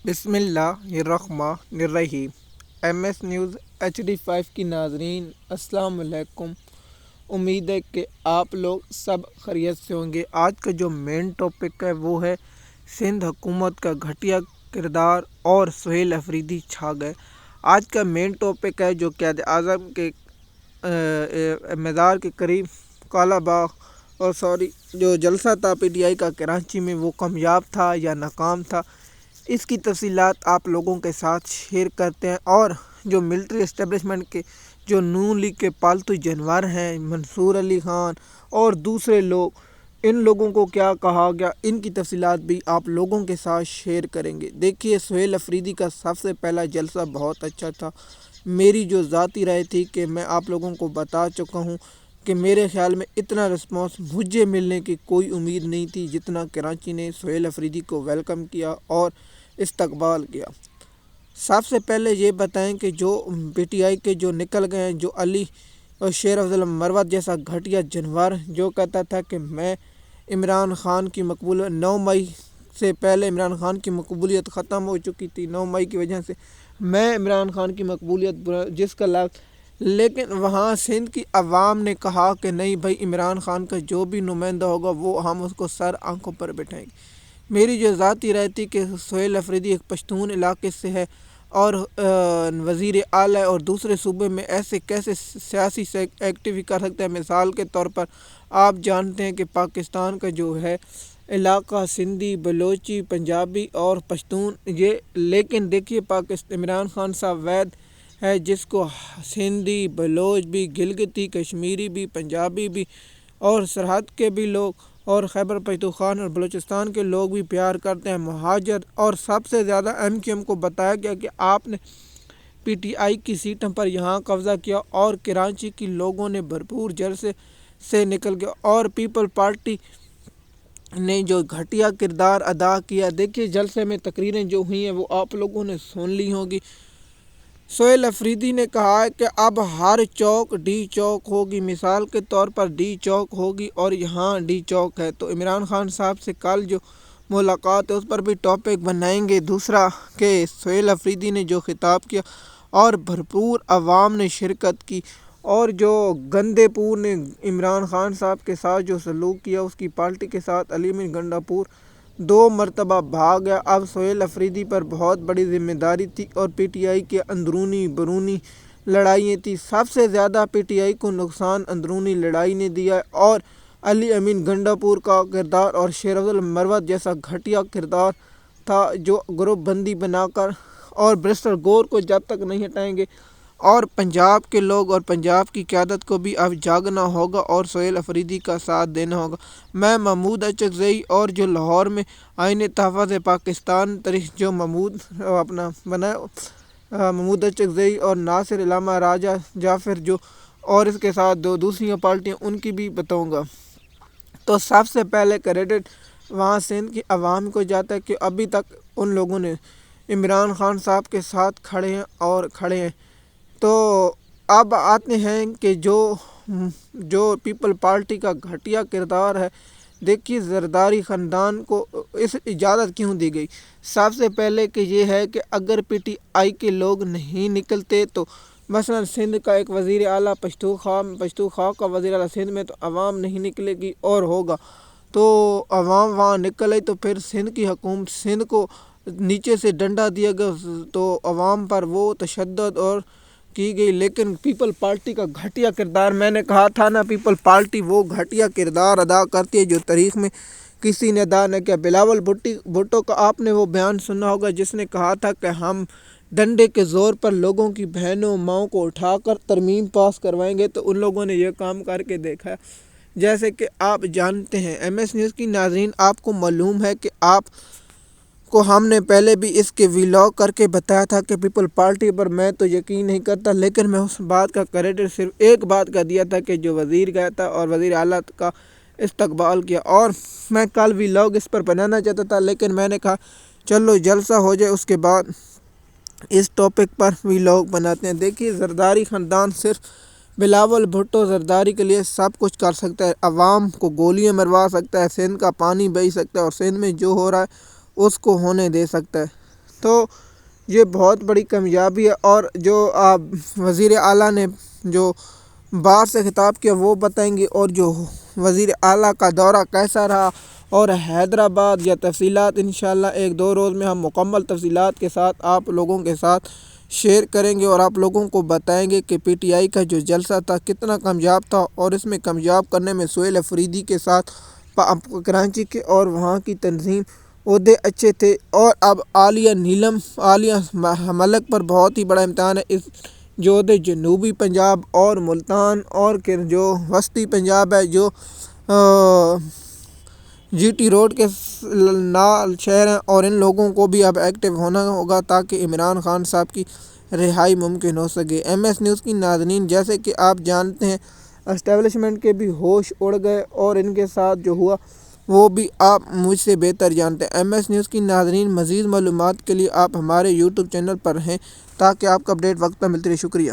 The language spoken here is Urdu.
بسم اللہ الرحمن الرحیم۔ ایم ایس نیوز HD5 کی ناظرین السلام علیکم۔ امید ہے کہ آپ لوگ سب خیریت سے ہوں گے۔ آج کا جو مین ٹاپک ہے وہ ہے سندھ حکومت کا گھٹیا کردار اور سہیل افریدی چھا گئے۔ آج کا مین ٹاپک ہے جو قائد اعظم کے مزار کے قریب کالا باغ جو جلسہ تھا PTI کا کراچی میں، وہ کامیاب تھا یا ناکام تھا، اس کی تفصیلات آپ لوگوں کے ساتھ شیئر کرتے ہیں۔ اور جو ملٹری اسٹیبلشمنٹ کے جو نون لیگ کے پالتو جانور ہیں، منصور علی خان اور دوسرے لوگ، ان لوگوں کو کیا کہا گیا، ان کی تفصیلات بھی آپ لوگوں کے ساتھ شیئر کریں گے۔ دیکھیے، سہیل افریدی کا سب سے پہلا جلسہ بہت اچھا تھا۔ میری جو ذاتی رائے تھی کہ میں آپ لوگوں کو بتا چکا ہوں کہ میرے خیال میں اتنا رسپانس مجھے ملنے کی کوئی امید نہیں تھی جتنا کراچی نے سہیل افریدی کو ویلکم کیا اور استقبال کیا۔ سب سے پہلے یہ بتائیں کہ جو PTI کے جو نکل گئے ہیں، جو علی اور شیر افضل مروت جیسا گھٹیا جانور جو کہتا تھا کہ میں عمران خان کی 9 مئی سے پہلے عمران خان کی مقبولیت ختم ہو چکی تھی، 9 مئی کی وجہ سے میں عمران خان کی مقبولیت جس کا لیکن وہاں سندھ کی عوام نے کہا کہ نہیں بھائی، عمران خان کا جو بھی نمائندہ ہوگا وہ ہم اس کو سر آنکھوں پر بٹھائیں گے۔ میری جو ذاتی رائے تھی کہ سہیل افریدی ایک پشتون علاقے سے ہے اور وزیر اعلیٰ اور دوسرے صوبے میں ایسے کیسے سیاسی ایکٹیوی کر سکتے ہیں۔ مثال کے طور پر آپ جانتے ہیں کہ پاکستان کا جو ہے علاقہ سندھی، بلوچی، پنجابی اور پشتون لیکن دیکھیے عمران خان صاحب وید ہے جس کو سندھی، بلوچ بھی، گلگتی، کشمیری بھی، پنجابی بھی اور سرحد کے بھی لوگ اور خیبر پختونخوا اور بلوچستان کے لوگ بھی پیار کرتے ہیں، مہاجر۔ اور سب سے زیادہ MQM کو بتایا گیا کہ آپ نے PTI کی سیٹوں پر یہاں قبضہ کیا اور کراچی کے لوگوں نے بھرپور جلسے سے نکل گیا اور پیپل پارٹی نے جو گھٹیا کردار ادا کیا۔ دیکھیے، جلسے میں تقریریں جو ہوئی ہیں وہ آپ لوگوں نے سن لی ہوگی۔ سہیل افریدی نے کہا ہے کہ اب ہر چوک ڈی چوک ہوگی، مثال کے طور پر ڈی چوک ہوگی اور یہاں ڈی چوک ہے۔ تو عمران خان صاحب سے کل جو ملاقات ہے اس پر بھی ٹاپک بنائیں گے۔ دوسرا کہ سہیل افریدی نے جو خطاب کیا اور بھرپور عوام نے شرکت کی، اور جو گندے پور نے عمران خان صاحب کے ساتھ جو سلوک کیا، اس کی پارٹی کے ساتھ علی امین گنڈا پور 2 مرتبہ بھاگ گیا۔ اب سہیل افریدی پر بہت بڑی ذمہ داری تھی اور PTI کے اندرونی برونی لڑائیاں تھیں۔ سب سے زیادہ PTI کو نقصان اندرونی لڑائی نے دیا اور علی امین گنڈا پور کا کردار اور شیر افضل مروت جیسا گھٹیا کردار تھا جو گروپ بندی بنا کر اور برسٹر گور کو جب تک نہیں ہٹائیں گے اور پنجاب کے لوگ اور پنجاب کی قیادت کو بھی اب جاگنا ہوگا اور سہیل افریدی کا ساتھ دینا ہوگا۔ میں محمود اچکزئی اور جو لاہور میں آئین تحفظ پاکستان جو محمود اچکزئی اور ناصر علامہ راجہ جعفر جو اور اس کے ساتھ 2 دوسری پارٹیاں، ان کی بھی بتاؤں گا۔ تو سب سے پہلے کریڈٹ وہاں سندھ کی عوام کو جاتا ہے کہ ابھی تک ان لوگوں نے عمران خان صاحب کے ساتھ کھڑے ہیں۔ تو اب آتے ہیں کہ جو پیپل پارٹی کا گھٹیا کردار ہے۔ دیکھیے، زرداری خاندان کو اس اجازت کیوں دی گئی؟ سب سے پہلے کہ یہ ہے کہ اگر PTI کے لوگ نہیں نکلتے تو مثلا سندھ کا ایک وزیر اعلیٰ پشتونخوا کا وزیر اعلیٰ سندھ میں، تو عوام نہیں نکلے گی اور ہوگا تو عوام وہاں نکل آئی تو پھر سندھ کی حکومت، سندھ کو نیچے سے ڈنڈا دیا گیا تو عوام پر وہ تشدد اور کی گئی۔ لیکن پیپل پارٹی کا گھٹیا کردار، میں نے کہا تھا نا، پیپل پارٹی وہ گھٹیا کردار ادا کرتی ہے جو تاریخ میں کسی نے ادا نہ کیا۔ بلاول بھٹو کا آپ نے وہ بیان سنا ہوگا جس نے کہا تھا کہ ہم ڈنڈے کے زور پر لوگوں کی بہنوں ماؤں کو اٹھا کر ترمیم پاس کروائیں گے، تو ان لوگوں نے یہ کام کر کے دیکھا۔ جیسے کہ آپ جانتے ہیں، MS نیوز کی ناظرین، آپ کو معلوم ہے کہ آپ کو ہم نے پہلے بھی اس کے ویلاگ کر کے بتایا تھا کہ پیپل پارٹی پر میں تو یقین نہیں کرتا، لیکن میں اس بات کا کریڈٹ صرف ایک بات کا دیا تھا کہ جو وزیر گیا تھا اور وزیر اعلیٰ کا استقبال کیا، اور میں کل ویلاگ اس پر بنانا چاہتا تھا لیکن میں نے کہا چلو جلسہ ہو جائے اس کے بعد اس ٹاپک پر ویلاگ بناتے ہیں۔ دیکھیے، زرداری خاندان صرف بلاول بھٹو زرداری کے لیے سب کچھ کر سکتا ہے، عوام کو گولیاں مروا سکتا ہے، سندھ کا پانی بہہ سکتا ہے اور سندھ میں جو ہو رہا ہے اس کو ہونے دے سکتا ہے۔ تو یہ بہت بڑی کامیابی ہے۔ اور جو وزیر اعلیٰ نے جو باہر سے خطاب کیا وہ بتائیں گے، اور جو وزیر اعلیٰ کا دورہ کیسا رہا اور حیدرآباد یا تفصیلات انشاءاللہ 1-2 روز میں ہم مکمل تفصیلات کے ساتھ آپ لوگوں کے ساتھ شیئر کریں گے، اور آپ لوگوں کو بتائیں گے کہ پی ٹی آئی کا جو جلسہ تھا کتنا کامیاب تھا، اور اس میں کامیاب کرنے میں سہیل افریدی کے ساتھ کراچی کے اور وہاں کی تنظیم عہدے اچھے تھے۔ اور اب عالیہ ملک پر بہت ہی بڑا امتحان ہے۔ اس جو عہدے جنوبی پنجاب اور ملتان اور جو وسطی پنجاب ہے، جو جی ٹی روڈ کے نال شہر ہیں، اور ان لوگوں کو بھی اب ایکٹیو ہونا ہوگا تاکہ عمران خان صاحب کی رہائی ممکن ہو سکے۔ ایم ایس نیوز کی ناظرین، جیسے کہ آپ جانتے ہیں اسٹیبلشمنٹ کے بھی ہوش اڑ گئے، اور ان کے ساتھ جو ہوا وہ بھی آپ مجھ سے بہتر جانتے ہیں۔ ایم ایس نیوز کی ناظرین، مزید معلومات کے لیے آپ ہمارے یوٹیوب چینل پر ہیں تاکہ آپ کو اپڈیٹ وقت پر ملتی رہے۔ شکریہ۔